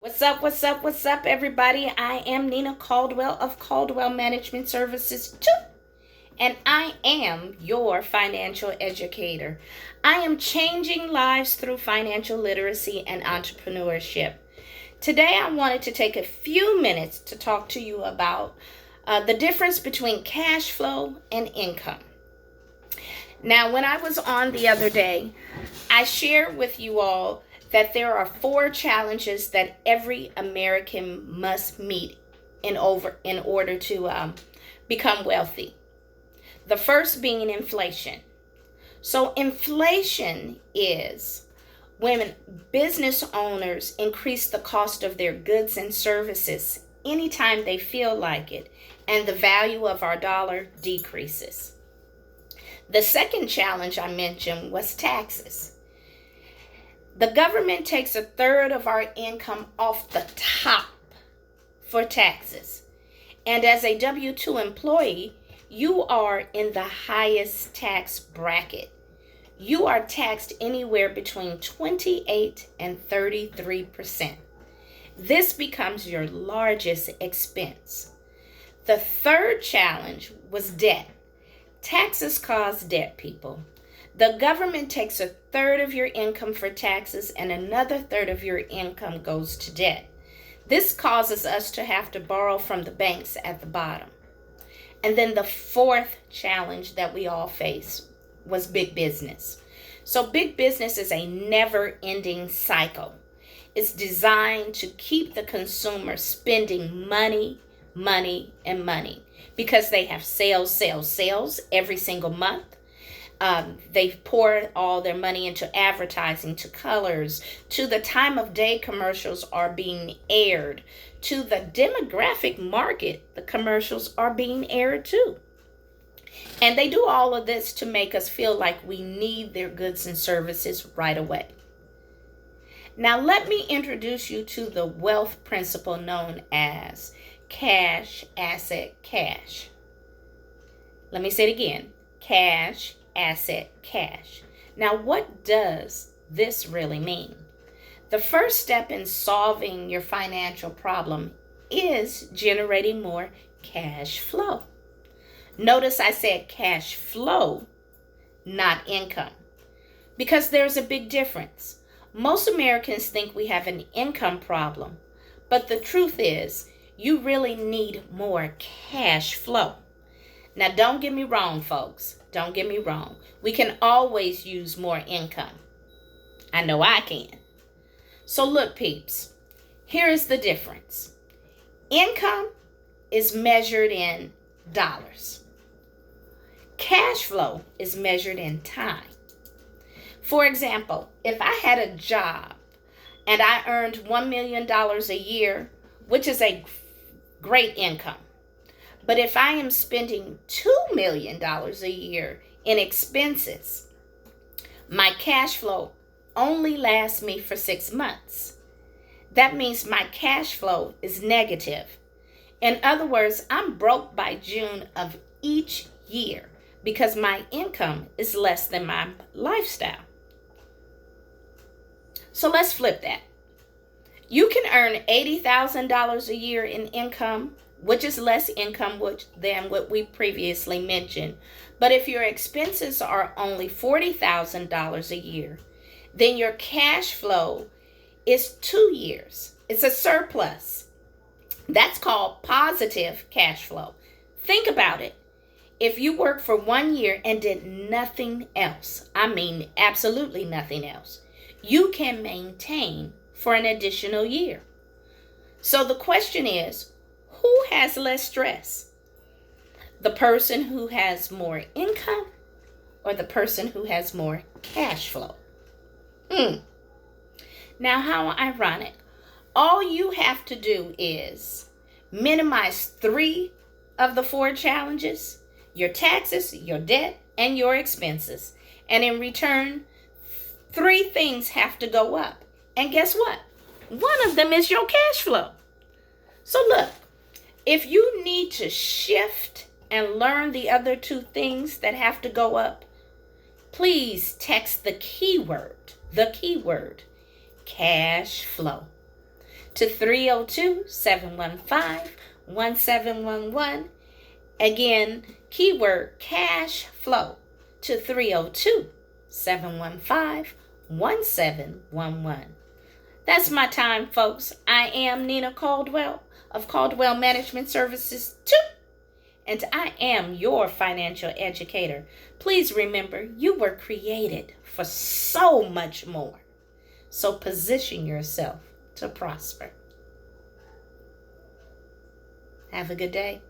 What's up, everybody? I am Nina Caldwell of Caldwell Management Services, too, and I am your financial educator. I am changing lives through financial literacy and entrepreneurship. Today, I wanted to take a few minutes to talk to you about the difference between cash flow and income. Now, when I was on the other day, I shared with you all that there are 4 challenges that every American must meet in order to become wealthy. The first being inflation. So inflation is when business owners increase the cost of their goods and services anytime they feel like it, and the value of our dollar decreases. The second challenge I mentioned was taxes. The government takes 1/3 of our income off the top for taxes. And as a W-2 employee, you are in the highest tax bracket. You are taxed anywhere between 28 and 33%. This becomes your largest expense. The third challenge was debt. Taxes cause debt, people. The government takes 1/3 of your income for taxes, and another 1/3 of your income goes to debt. This causes us to have to borrow from the banks at the bottom. And then the fourth challenge that we all face was big business. So big business is a never-ending cycle. It's designed to keep the consumer spending money, and money, because they have sales every single month. They pour all their money into advertising, to colors, to the time of day commercials are being aired, to the demographic market, the commercials are being aired too. And they do all of this to make us feel like we need their goods and services right away. Now let me introduce you to the wealth principle known as cash, asset, cash. Let me say it again. Cash, asset, cash. Now, what does this really mean? The first step in solving your financial problem is generating more cash flow. Notice I said cash flow, not income, because there's a big difference. Most Americans think we have an income problem, but the truth is you really need more cash flow. Now, don't get me wrong, folks. Don't get me wrong. We can always use more income. I know I can. So look, peeps, here is the difference. Income is measured in dollars. Cash flow is measured in time. For example, if I had a job and I earned $1 million a year, which is a great income, but if I am spending $2 million a year in expenses, my cash flow only lasts me for 6 months. That means my cash flow is negative. In other words, I'm broke by June of each year because my income is less than my lifestyle. So let's flip that. You can earn $80,000 a year in income, which is less income than what we previously mentioned. But if your expenses are only $40,000 a year, then your cash flow is 2 years. It's a surplus. That's called positive cash flow. Think about it. If you work for 1 year and did nothing else, I mean absolutely nothing else, you can maintain for an additional year. So the question is, who has less stress? The person who has more income or the person who has more cash flow? Now, how ironic. All you have to do is minimize 3 of the 4 challenges: your taxes, your debt, and your expenses. And in return, 3 things have to go up. And guess what? One of them is your cash flow. So look, if you need to shift and learn the other 2 things that have to go up, please text the keyword, cash flow, to 302-715-1711. Again, keyword cash flow to 302-715-1711. That's my time, folks. I am Nina Caldwell of Caldwell Management Services 2, and I am your financial educator. Please remember, you were created for so much more. So position yourself to prosper. Have a good day.